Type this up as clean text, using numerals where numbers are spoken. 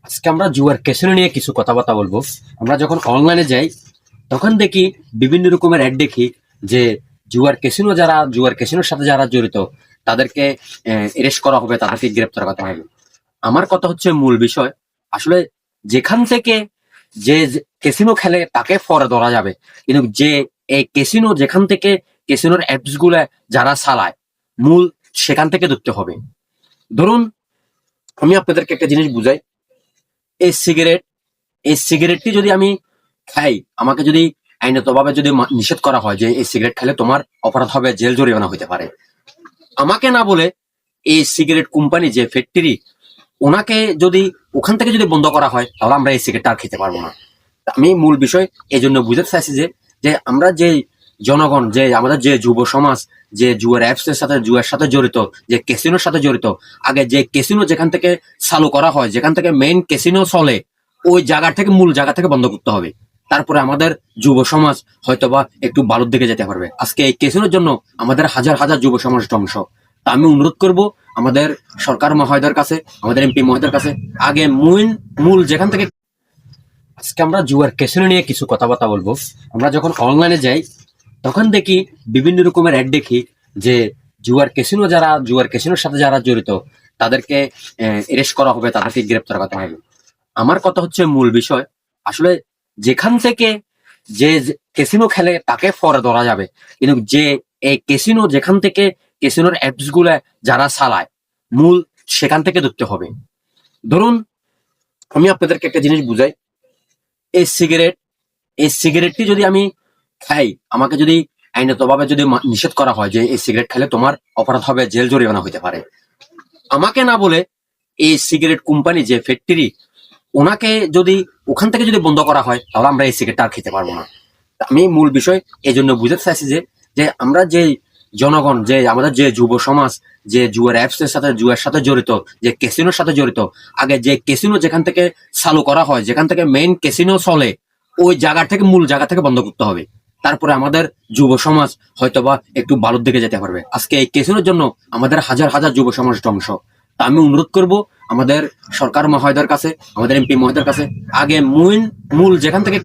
আজকে আমরা জুয়ার ক্যাসিনো নিয়ে কিছু কথাবার্তা বলবো। আমরা যখন অনলাইনে যাই তখন দেখি বিভিন্ন রকমের অ্যাড দেখি যে জুয়ার ক্যাসিনোর সাথে যারা জড়িত তাদেরকে অ্যারেস্ট করা হবে, তাদেরকে গ্রেপ্তার করা হবে। আমার কথা হচ্ছে মূল বিষয়, আসলে যেখান থেকে যে ক্যাসিনো খেলে তাকে ফরে ধরা যাবে, কিন্তু যে এই ক্যাসিনো যেখান থেকে ক্যাসিনোর অ্যাপস গুলা যারা চালায় মূল সেখান থেকে ধরতে হবে। ধরুন, আমি আপনাদেরকে একটা জিনিস বুঝাই। এই সিগারেট এই সিগারেটটি যদি আমি খাই, আমাকে যদি আইনত ভাবে যদি নিষেধ করা হয় যে এই সিগারেট খেলে তোমার অপরাধ হবে, জেল জরিমানা হতে পারে, আমাকে না বলে এই সিগারেট কোম্পানি যে ফ্যাক্টরি, ওনাকে যদি ওখান থেকে যদি বন্ধ করা হয় তাহলে আমরা এই সিগারেটটা আর খেতে পারবো না। আমি মূল বিষয় এই জন্য বুঝাতে চাইছি যে যে আমরা যে জনগণ, যে আমাদের যে যুব সমাজ, যে জুয়ার অ্যাপস এর সাথে জুয়ার সাথে জড়িত, যে ক্যাসিনোর সাথে জড়িত, আগে যে ক্যাসিনো যেখান থেকে চালু করা হয়, যেখান থেকে মেইন ক্যাসিনো চলে, ওই জায়গা থেকে মূল জায়গা থেকে বন্ধ করতে হবে। তারপরে আমাদের যুব সমাজ হয়তোবা একটু ভালোর দিকে যেতে পারবে। আজকে এই ক্যাসিনোর জন্য আমাদের হাজার হাজার যুব সমাজ ধ্বংস। তা আমি অনুরোধ করব আমাদের সরকার মহোদয়ের কাছে, আমাদের এমপি মহোদয়ের কাছে, আগে মূল যেখান থেকে। আজকে আমরা জুয়ার ক্যাসিনো নিয়ে কিছু কথাবার্তা বলবো। আমরা যখন অনলাইনে যাই তখন দেখি বিভিন্ন রকমের অ্যাড দেখি যে জুয়ার ক্যাসিনোর সাথে যারা জড়িত তাদেরকে অ্যারেস্ট করা হবে, তাদেরকে গ্রেপ্তার করা হবে। আমার কথা হচ্ছে মূল বিষয়, আসলে যেখান থেকে যে ক্যাসিনো খেলে তাকে ফরে ধরা যাবে, কিন্তু যে এই ক্যাসিনো যেখান থেকে ক্যাসিনোর অ্যাপস গুলা যারা চালায় মূল সেখান থেকে ধরতে হবে। ধরুন, আমি আপনাদেরকে একটা জিনিস বুঝাই। এই সিগারেটটি যদি আমি খাই, আমাকে যদি আইনত ভাবে যদি নিষেধ করা হয় যে এই সিগারেট খেলে তোমার অপরাধ হবে, জেল জরিমানা হতে পারে, আমাকে না বলে এই সিগারেট কোম্পানি যে ফ্যাক্টরি, ওনাকে যদি ওখান থেকে যদি বন্ধ করা হয় তাহলে আমরা এই সিগারেটটা আর খেতে পারবো না। আমি মূল বিষয় এই জন্য বুঝাতে চাইছি যে যে আমরা যে জনগণ, যে আমাদের যে যুব সমাজ, যে জুয়ার অ্যাপস এর সাথে জুয়ার সাথে জড়িত, যে ক্যাসিনোর সাথে জড়িত, আগে যে ক্যাসিনো যেখান থেকে চালু করা হয়, যেখান থেকে মেইন ক্যাসিনো চলে, ওই জায়গা থেকে মূল জায়গা থেকে বন্ধ করতে হবে। তারপরে আমাদের যুব সমাজ হয়তোবা একটু ভালোর দিকে যেতে পারবে। আজকে এই ক্যাসিনোর জন্য আমাদের হাজার হাজার যুব সমাজ ধ্বংস। তা আমি অনুরোধ করব আমাদের সরকার মহোদয়ের কাছে, আমাদের এমপি মহোদয়ের কাছে, আগে মূল যেখান থেকে